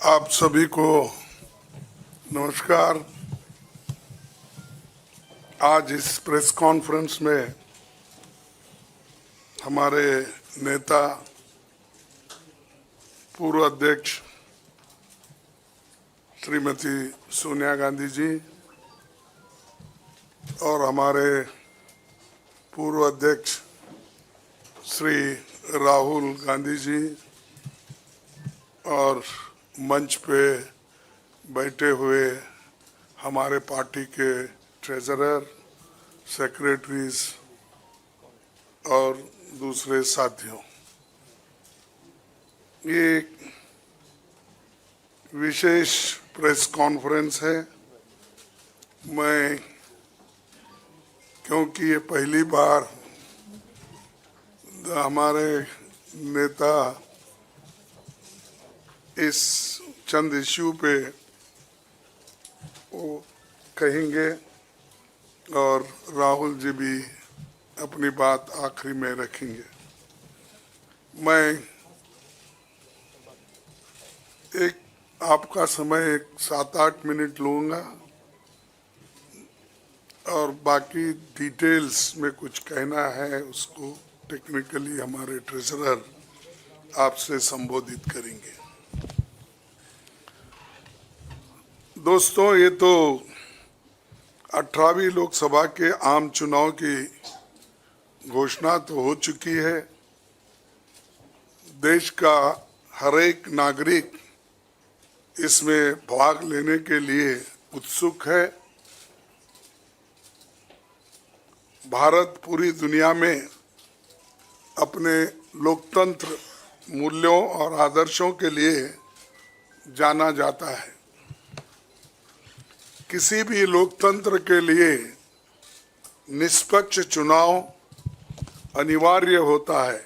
आप सभी को नमस्कार। आज इस प्रेस कॉन्फ्रेंस में हमारे नेता पूर्व अध्यक्ष श्रीमती सोनिया गांधी जी और हमारे पूर्व अध्यक्ष श्री राहुल गांधी जी और मंच पे बैठे हुए हमारे पार्टी के ट्रेजरर, सेक्रेटरीज और दूसरे साथियों, ये एक विशेष प्रेस कॉन्फ्रेंस है। मैं क्योंकि ये पहली बार हमारे नेता इस चंद इश्यू पे वो कहेंगे और राहुल जी भी अपनी बात आखिरी में रखेंगे। मैं एक आपका समय 7-8 मिनट लूँगा और बाकी डिटेल्स में कुछ कहना है उसको टेक्निकली हमारे ट्रेजरर आपसे संबोधित करेंगे। दोस्तों, ये तो 18वीं लोकसभा के आम चुनाव की घोषणा तो हो चुकी है। देश का हर एक नागरिक इसमें भाग लेने के लिए उत्सुक है। भारत पूरी दुनिया में अपने लोकतंत्र मूल्यों और आदर्शों के लिए जाना जाता है। किसी भी लोकतंत्र के लिए निष्पक्ष चुनाव अनिवार्य होता है,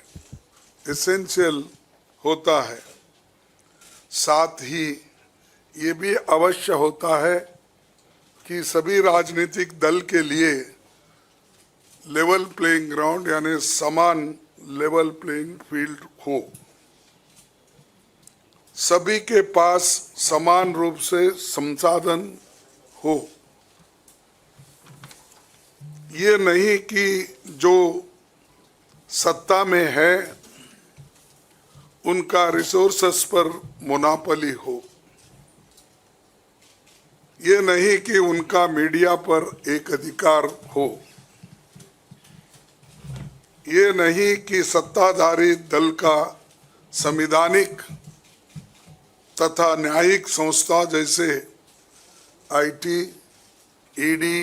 एसेंशियल होता है। साथ ही ये भी अवश्य होता है कि सभी राजनीतिक दल के लिए लेवल प्लेइंग ग्राउंड यानी समान लेवल प्लेइंग फील्ड हो, सभी के पास समान रूप से संसाधन हो। ये नहीं कि जो सत्ता में है उनका रिसोर्सेस पर मोनोपोली हो, ये नहीं कि उनका मीडिया पर एक अधिकार हो, ये नहीं कि सत्ताधारी दल का संवैधानिक तथा न्यायिक संस्था जैसे आईटी, ईडी,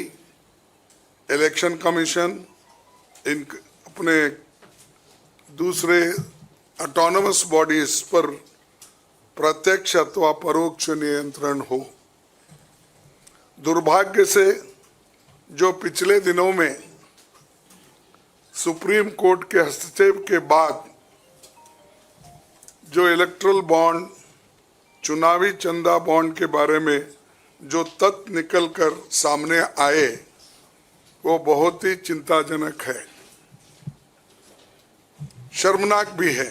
इलेक्शन कमीशन, इन अपने दूसरे ऑटोनमस बॉडीज पर प्रत्यक्ष अथवा परोक्ष नियंत्रण हो। दुर्भाग्य से जो पिछले दिनों में सुप्रीम कोर्ट के हस्तक्षेप के बाद जो इलेक्ट्रल बॉन्ड, चुनावी चंदा बॉन्ड के बारे में जो तथ्य निकलकर सामने आए वो बहुत ही चिंताजनक है, शर्मनाक भी है,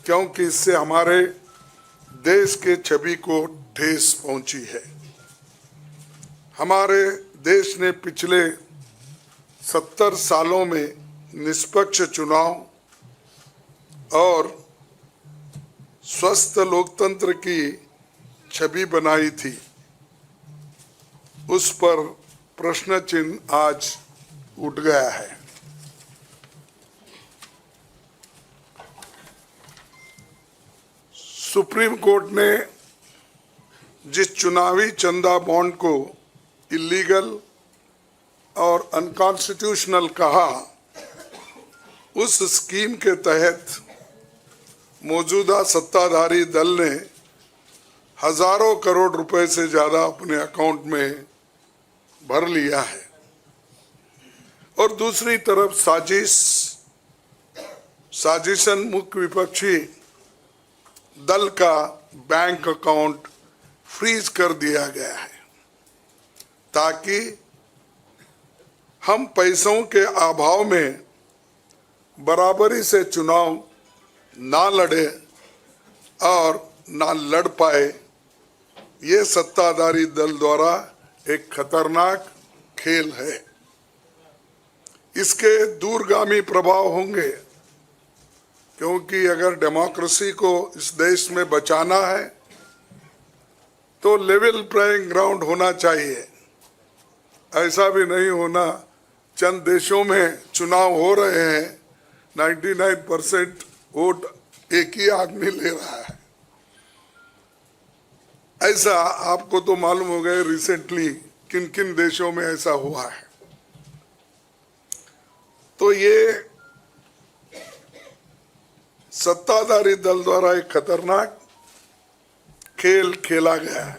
क्योंकि इससे हमारे देश के छवि को ठेस पहुंची है। हमारे देश ने पिछले 70 सालों में निष्पक्ष चुनाव और स्वस्थ लोकतंत्र की छवि बनाई थी, उस पर प्रश्न चिन्ह आज उठ गया है। सुप्रीम कोर्ट ने जिस चुनावी चंदा बॉन्ड को इलीगल और अनकॉन्स्टिट्यूशनल कहा, उस स्कीम के तहत मौजूदा सत्ताधारी दल ने हजारों करोड़ रुपए से ज्यादा अपने अकाउंट में भर लिया है और दूसरी तरफ साजिशन मुख्य विपक्षी दल का बैंक अकाउंट फ्रीज कर दिया गया है ताकि हम पैसों के अभाव में बराबरी से चुनाव ना लड़े और ना लड़ पाए, ये सत्ताधारी दल द्वारा एक खतरनाक खेल है। इसके दूरगामी प्रभाव होंगे, क्योंकि अगर डेमोक्रेसी को इस देश में बचाना है तो लेवल प्लेइंग ग्राउंड होना चाहिए। ऐसा भी नहीं होना, चंद देशों में चुनाव हो रहे हैं, 99% वोट एक ही आदमी ले रहा है। ऐसा आपको तो मालूम हो गया रिसेंटली किन किन देशों में ऐसा हुआ है। तो ये सत्ताधारी दल द्वारा एक खतरनाक खेल खेला गया है।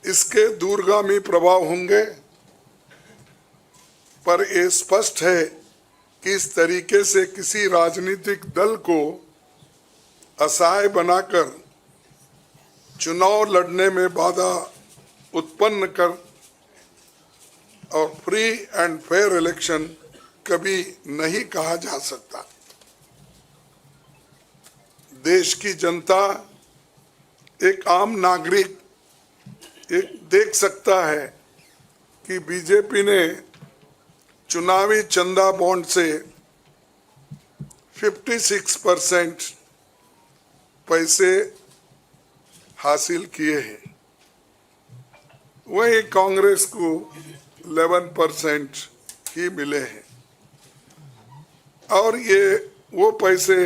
इसके दूरगामी प्रभाव होंगे, पर यह स्पष्ट है कि इस तरीके से किसी राजनीतिक दल को असहाय बनाकर चुनाव लड़ने में बाधा उत्पन्न कर और फ्री एंड फेयर इलेक्शन कभी नहीं कहा जा सकता। देश की जनता, एक आम नागरिक एक देख सकता है कि बीजेपी ने चुनावी चंदा बॉन्ड से 56% पैसे हासिल किए हैं, वहीं कांग्रेस को 11% ही मिले हैं। और ये वो पैसे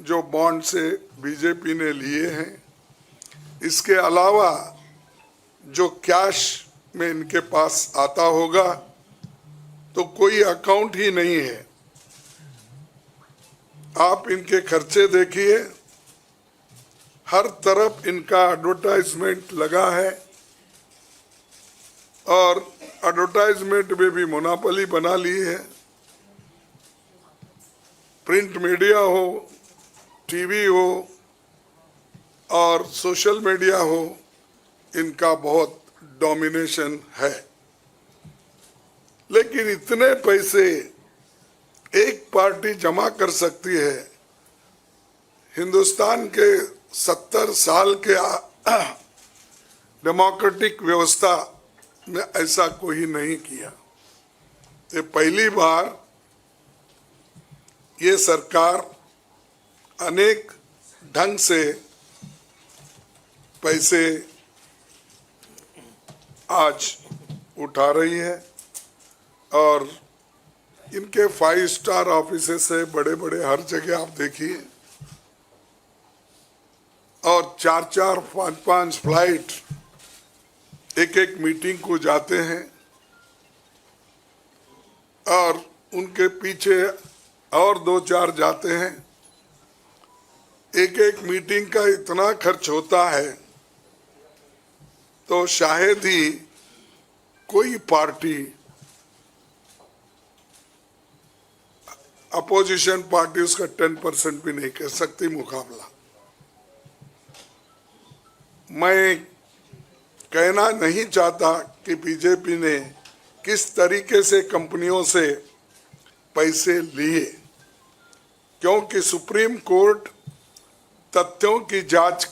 जो बॉन्ड से बीजेपी ने लिए हैं, इसके अलावा जो कैश में इनके पास आता होगा तो कोई अकाउंट ही नहीं है। आप इनके खर्चे देखिए, हर तरफ इनका एडवर्टाइजमेंट लगा है और एडवर्टाइजमेंट में भी मोनोपोली बना ली है। प्रिंट मीडिया हो, टीवी हो और सोशल मीडिया हो, इनका बहुत डोमिनेशन है। लेकिन इतने पैसे एक पार्टी जमा कर सकती है, हिंदुस्तान के 70 साल के डेमोक्रेटिक व्यवस्था में ऐसा कोई नहीं किया। ये पहली बार ये सरकार अनेक ढंग से पैसे आज उठा रही है और इनके 5 स्टार ऑफिसेस से बड़े बड़े हर जगह आप देखिए, और 4-4, 5-5 फ्लाइट एक मीटिंग को जाते हैं और उनके पीछे और 2-4 जाते हैं। एक मीटिंग का इतना खर्च होता है तो शायद ही कोई पार्टी, अपोजिशन पार्टी उसका 10% भी नहीं कर सकती मुकाबला। मैं कहना नहीं चाहता कि बीजेपी ने किस तरीके से कंपनियों से पैसे लिए, क्योंकि सुप्रीम कोर्ट तथ्यों की जांच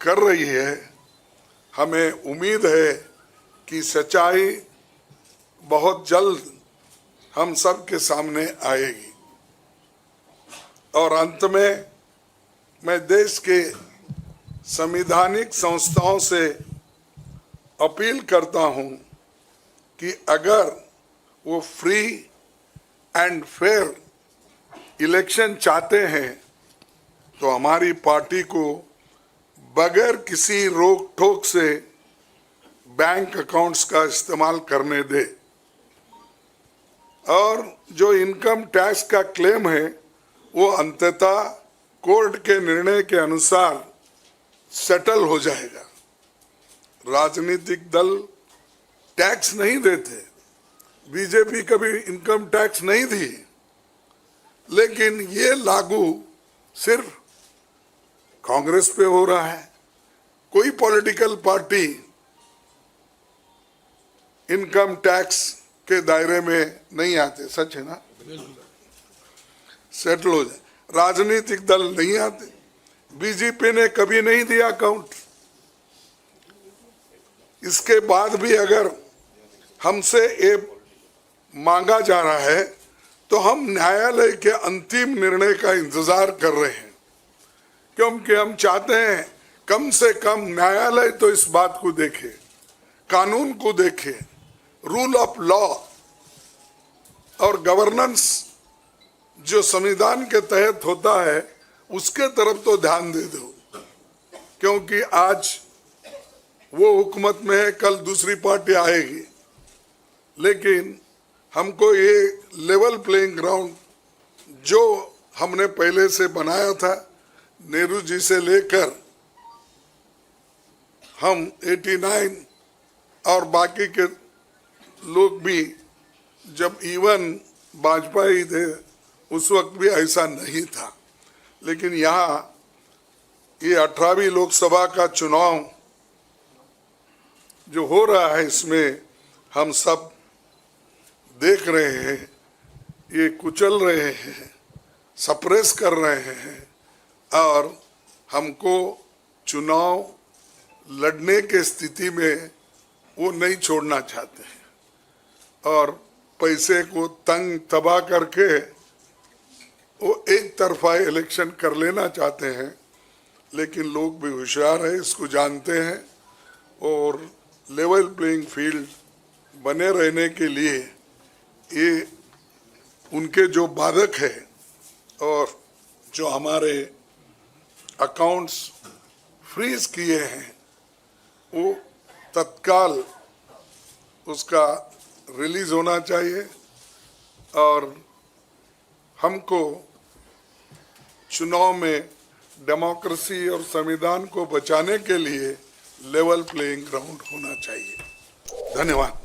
कर रही है। हमें उम्मीद है कि सच्चाई बहुत जल्द हम सब के सामने आएगी। और अंत में मैं देश के संवैधानिक संस्थाओं से अपील करता हूं कि अगर वो फ्री एंड फेयर इलेक्शन चाहते हैं तो हमारी पार्टी को बगैर किसी रोक टोक से बैंक अकाउंट्स का इस्तेमाल करने दे, और जो इनकम टैक्स का क्लेम है वो अंततः कोर्ट के निर्णय के अनुसार सेटल हो जाएगा। राजनीतिक दल टैक्स नहीं देते, बीजेपी कभी इनकम टैक्स नहीं दी, लेकिन ये लागू सिर्फ कांग्रेस पे हो रहा है। कोई पॉलिटिकल पार्टी इनकम टैक्स के दायरे में नहीं आते, सच है ना? सेटल हो जाए। राजनीतिक दल नहीं आते, बीजेपी ने कभी नहीं दिया अकाउंट। इसके बाद भी अगर हमसे ये मांगा जा रहा है तो हम न्यायालय के अंतिम निर्णय का इंतजार कर रहे हैं, क्योंकि हम चाहते हैं कम से कम न्यायालय तो इस बात को देखे, कानून को देखे, रूल ऑफ लॉ और गवर्नेंस जो संविधान के तहत होता है उसके तरफ तो ध्यान दे दो, क्योंकि आज वो हुकूमत में है, कल दूसरी पार्टी आएगी। लेकिन हमको ये लेवल प्लेइंग ग्राउंड जो हमने पहले से बनाया था, नेहरू जी से लेकर हम 89 और बाकी के लोग भी, जब इवन वाजपेयी थे उस वक्त भी ऐसा नहीं था। लेकिन यहाँ ये 18वीं लोकसभा का चुनाव जो हो रहा है, इसमें हम सब देख रहे हैं, ये कुचल रहे हैं, सप्रेस कर रहे हैं और हमको चुनाव लड़ने के स्थिति में वो नहीं छोड़ना चाहते हैं और पैसे को तंग तबाह करके वो एक तरफा इलेक्शन कर लेना चाहते हैं। लेकिन लोग भी होशियार है, इसको जानते हैं और लेवल प्लेइंग फील्ड बने रहने के लिए ये उनके जो बाधक है और जो हमारे अकाउंट्स फ्रीज किए हैं वो तत्काल उसका रिलीज होना चाहिए और हमको चुनाव में डेमोक्रेसी और संविधान को बचाने के लिए लेवल प्लेइंग ग्राउंड होना चाहिए। धन्यवाद।